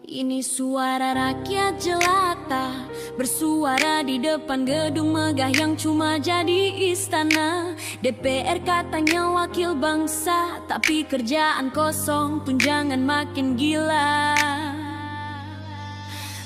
Ini suara rakyat jelata, bersuara di depan gedung megah yang cuma jadi istana. DPR katanya wakil bangsa, tapi kerjaan kosong, tunjangan makin gila.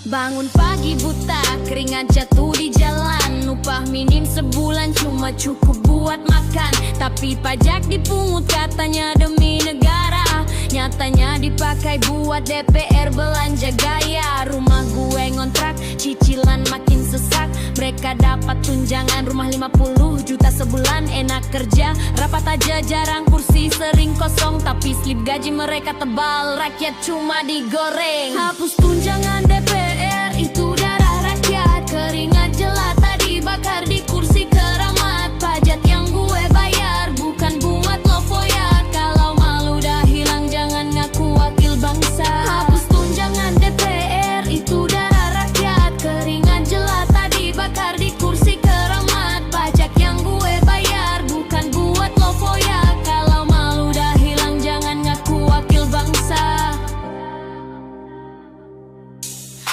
Bangun pagi buta, keringat jatuh di jalan. Upah minim sebulan cuma cukup buat makan, tapi pajak dipungut katanya demi negara. Nyatanya dipakai buat DPR belanja gaya. Rumah gue ngontrak, cicilan makin sesak. Mereka dapat tunjangan rumah 50 juta sebulan. Enak kerja, rapat aja jarang, kursi sering kosong, tapi slip gaji mereka tebal, rakyat cuma digoreng. Hapus tunjangan DPR, itu darah rakyat. Keringat jelata dibakar di kursi keramat. Pajak yang gue bayar bukan buat lo foya. Kalau malu dah hilang jangan ngaku wakil bangsa. Hapus tunjangan DPR, itu darah rakyat. Keringat jelata dibakar di kursi keramat. Pajak yang gue bayar bukan buat lo foya. Kalau malu dah hilang jangan ngaku wakil bangsa.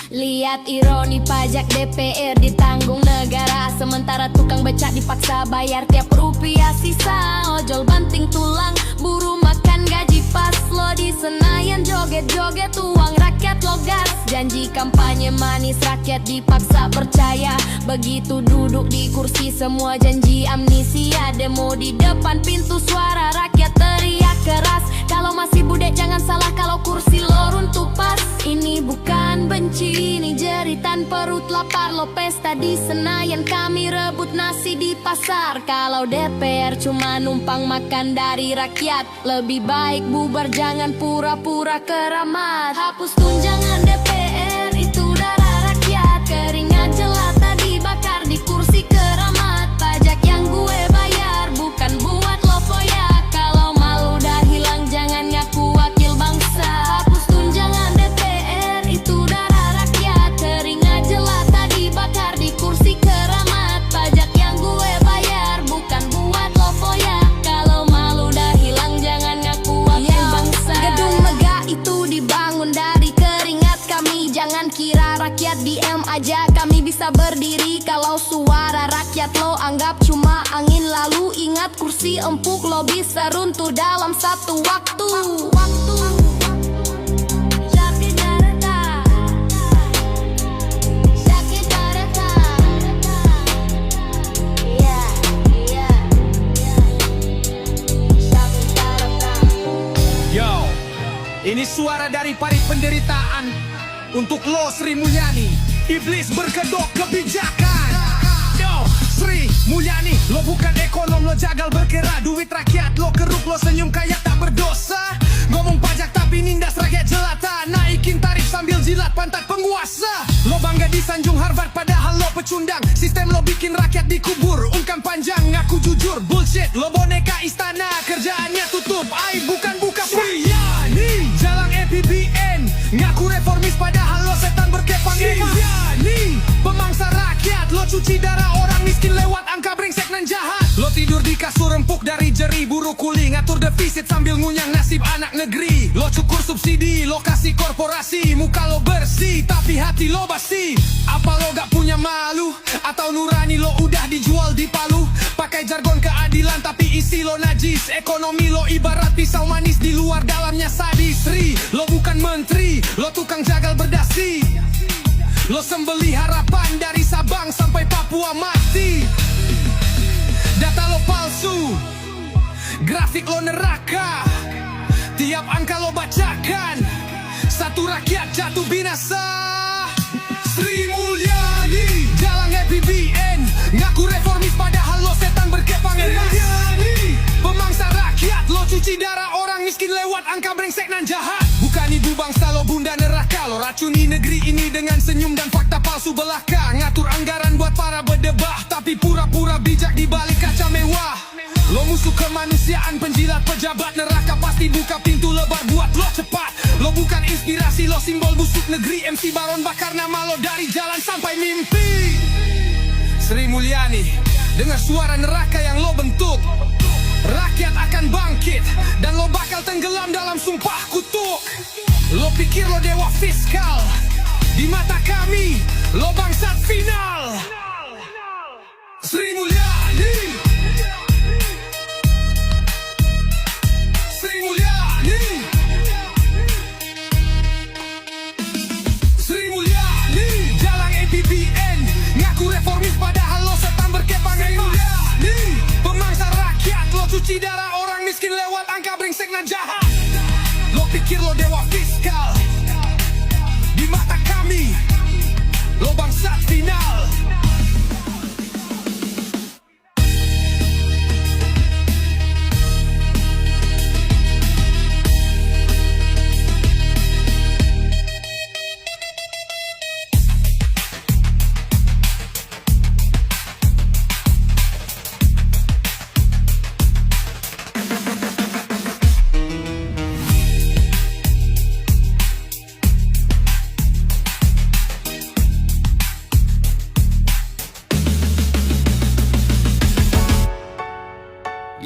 Lihat ironi, pajak DPR ditanggung negara, sementara tukang becak dipaksa bayar tiap rupiah sisa. Ojol banting tulang, buruh makan gaji pas. Lo di Senayan joget-joget, uang rakyat lo gas. Janji kampanye manis, rakyat dipaksa percaya. Begitu duduk di kursi semua janji amnesia. Demo di depan pintu, suara rakyat teriak keras. Kalau masih budek jangan salah kalau kursi lo runtuh pas. Ini bukan benci, ini jeritan perut lapar. Lo pesta di Senayan, kami rebut nasi di pasar. Kalau DPR cuma numpang makan dari rakyat, lebih baik bubar jangan pura-pura keramat. Hapus tunjangan DPR, itu darah rakyat. Keringat jelata dibakar di kursi keramat. Pajak yang gue bayar bukan buat lo foya. Kalau malu dah hilang jangan ngaku wakil bangsa. Hapus tunjangan DPR, itu darah rakyat. Keringat jelata dibakar di kursi keramat. Pajak yang gue bayar bukan buat lo foya. Kalau malu dah hilang jangan ngaku wakil bangsa. Gedung megah itu dibangun dari keringat kami. Jangan kira rakyat diem aja, kami bisa berdiri. Kalau suara rakyat lo anggap cuma angin lalu, ingat kursi empuk lo bisa runtuh dalam satu waktu. Yo, ini suara dari parit penderitaan untuk lo Sri Mulyani. Iblis berkedok kebijakan. Yo, Sri Mulyani, lo bukan ekonom, lo jagal berkira duit rakyat. Lo keruk, lo senyum kayak tak berdosa. Ngomong pajak tapi nindas rakyat jelata. Naikin tarif sambil jilat pantat penguasa. Lo bangga disanjung Harvard padahal lo pecundang. Sistem lo bikin rakyat dikubur. Ungkap panjang ngaku jujur, bullshit. Lo boneka istana, kerjaannya tutup aib bukan buka. Mulyani, jalan APBN, ngaku reformis padahal lo setan berkepang. Mulyani, pemangsa rakyat. Lo cuci darah orang miskin lewat angka brengsek nan jahat. Lo tidur di kasur empuk dari jeri buruh kuli. Ngatur defisit sambil ngunyang nasib anak negeri. Lo cukur subsidi, lo kasih korporasi. Muka lo bersih, tapi hati lo basi. Apa lo gak punya malu? Atau nurani lo udah dijual di Palu? Pakai jargon keadilan tapi isi lo najis. Ekonomi lo ibarat pisau manis, di luar dalamnya sadis. Sri, lo bukan menteri, lo tukang jagal berdasi. Lo sembeli harapan dari Sabang sampai Papua mati. Data lo palsu, grafik lo neraka. Tiap angka lo bacakan, satu rakyat jatuh binasa. Sri Mulyani, jalan APBN, ngaku reformis padahal lo setan berkepang. Mulyani, pemangsa rakyat. Lo cuci darah orang miskin lewat angka brengsek nan jahat. Bukan ibu bangsa, lo bunda neraka. Lo racuni negeri ini dengan senyum dan fakta palsu belaka. Ngatur anggaran buat para berdebah, tapi pura-pura bijak di balik kaca mewah. Lo musuh kemanusiaan, penjilat pejabat neraka. Pasti buka pintu lebar buat lo cepat. Lo bukan inspirasi, lo simbol busuk negeri. MC Baron bakar nama lo dari jalan sampai mimpi. Sri Mulyani, dengar suara neraka yang lo bentuk. rakyat akan bangkit dan lo bakal tenggelam dalam sumpah kutuk. Lo pikir lo dewa fiskal, di mata kami lo bangsat final. Sri Mulyani, Sri Mulyani, Sri Mulyani, jalan APBN, ngaku reformis padahal lo setan berkepang. Sri Mulyani, pemangsa rakyat, lo cuci darah orang miskin lewat angka brengsek dan jahat. Lo pikir lo dewa fiskal, di mata kami lo bangsat final.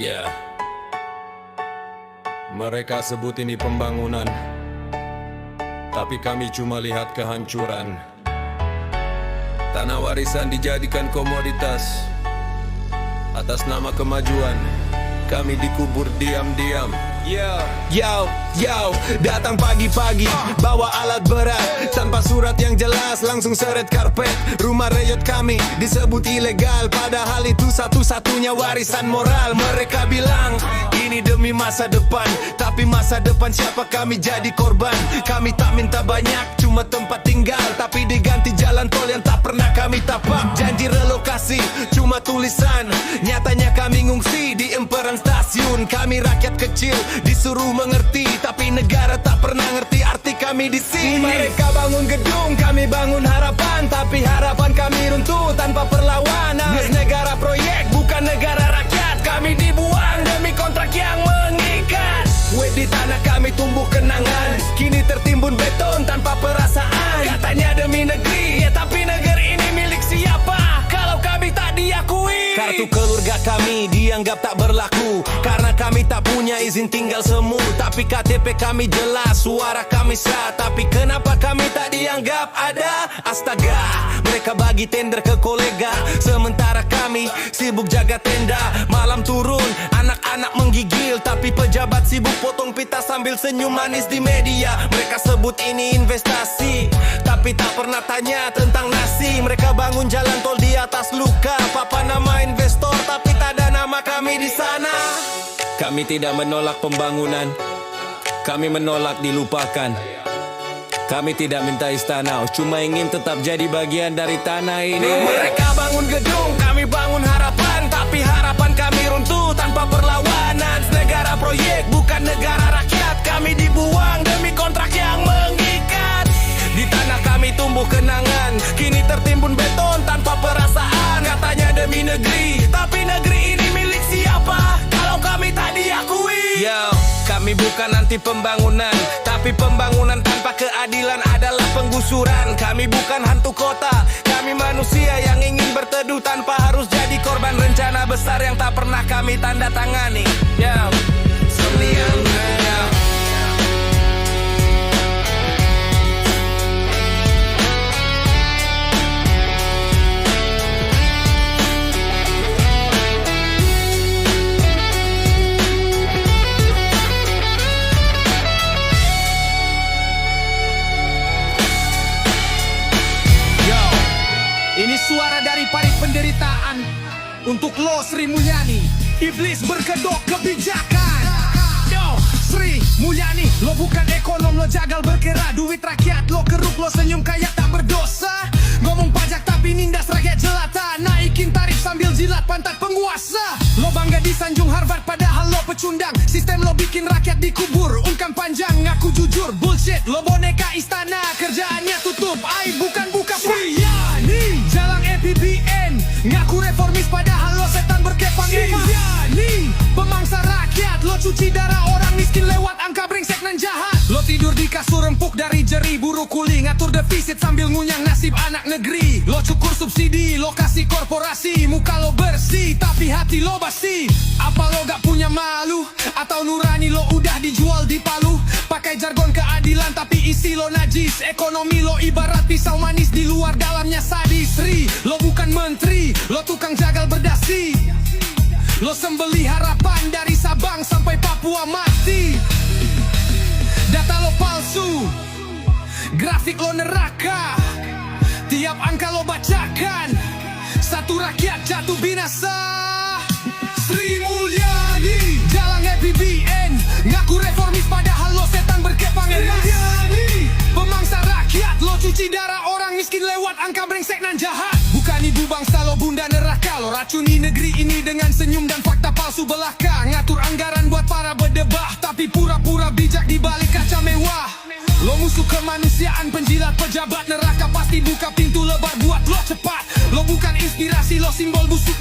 Ya, mereka sebut ini pembangunan, tapi kami cuma lihat kehancuran. Tanah warisan dijadikan komoditas atas nama kemajuan. Kami dikubur diam-diam. Yo, datang pagi-pagi bawa alat berat tanpa surat yang jelas, langsung seret karpet. Rumah reyot kami disebut ilegal, padahal itu satu-satunya warisan moral. Mereka bilang ini demi masa depan, tapi masa depan siapa kami jadi korban. Kami tak minta banyak, cuma tempat tinggal, tapi diganti jalan tol yang tak pernah kami tapak. Janji relokasi cuma tulisan, nyatanya kami ngungsi di emperan stasiun. Kami rakyat kecil disuruh mengerti, tapi negara tak pernah ngerti arti kami di sini. Mereka bangun gedung, kami bangun harapan, tapi harapan kami runtuh tanpa perlawanan. Negara proyek bukan negara rakyat, kami dibuang demi kontrak yang mengikat. Di tanah kami tumbuh kenangan, kini tertimbun beton tanpa perasaan. Katanya demi negeri, ya tapi negeri ini milik siapa kalau kami tak diakui? Kartu keluarga kami dianggap tak berlaku karena kami tak punya izin tinggal semu. Tapi KTP kami jelas, suara kami sah, tapi kenapa kami tak dianggap ada? Astaga, mereka bagi tender ke kolega, sementara kami sibuk jaga tenda. Malam turun, anak-anak menggigil, tapi pejabat sibuk potong pita sambil senyum manis di media. Mereka sebut ini investasi, tapi tak pernah tanya tentang nasi. Mereka bangun jalan tol di atas luka, papa nama investor, tapi tak ada nama kami di sana. Kami tidak menolak pembangunan, kami menolak dilupakan. Kami tidak minta istana, cuma ingin tetap jadi bagian dari tanah ini. Mereka bangun gedung, kami bangun harapan, tapi harapan kami runtuh tanpa perlawanan. Negara proyek bukan negara rakyat, kami dibuang demi kontrak yang mengikat. Di tanah kami tumbuh kenangan, kini tertimbun beton tanpa perasaan. Katanya demi negeri, tapi negeri ini milik siapa kalau kami tak diakui? Yo, kami bukan anti pembangunan, tapi pembangunan tanpa keadilan adalah penggusuran. Kami bukan hantu kota, kami manusia yang ingin berteduh tanpa harus jadi korban rencana besar yang tak pernah kami tanda tangani. Yo, ini suara dari parit penderitaan untuk lo Sri Mulyani, iblis berkedok kebijakan. Yo, Sri Mulyani, lo bukan ekonom, lo jagal berkira duit rakyat. Lo keruk, lo senyum kayak tak berdosa. Ngomong pajak tapi nindas rakyat jelata, naikin tarif sambil jilat pantat penguasa. Lo bangga disanjung Harvard padahal lo pecundang. Sistem lo bikin rakyat dikubur, ungkap panjang ngaku jujur. Bullshit, lo boneka istana, kerjaannya tutup aib bukan buka Mulyani, jalan APBN, ngaku reformis padahal lo setan berkepang. Mulyani, pemangsa rakyat, lo cuci darah orang miskin lewat angka brengsek dan jahat. Lo tidur di kasur empuk dari jeri buru kuli, ngatur defisit sambil ngunyang nasib anak negeri. Lo cukur subsidi, lo kasih korporasi, muka lo bersih tapi hati lo basi. Apa lo gak punya malu? Atau nurani lo udah dijual di Palu? Pakai jargon keadilan tapi isi lo najis. Ekonomi lo ibarat pisau manis, di luar dalamnya sadis. Lo bukan menteri, lo tukang jagal berdasi. Lo sembeli harapan dari Sabang sampai Papua mati. Data lo palsu, grafik lo neraka. Tiap angka lo bacakan, satu rakyat jatuh binasa. Sri Mulyani, jalan APBN, ngaku reformis padahal lo setan berkepang Mulyani, pemangsa rakyat, lo cuci darah orang miskin lewat angka brengsek nan jahat. Bukan ibu bangsa lo bunda neraka, lo racuni negeri ini dengan senyum dan fakta palsu belaka. Ngatur anggaran buat para berdebah, tapi pura-pura bijak di balik kaca mewah. Lo musuh kemanusiaan, penjilat pejabat neraka, pasti buka pintu lebar buat lo cepat. Lo bukan inspirasi, lo simbol busuk.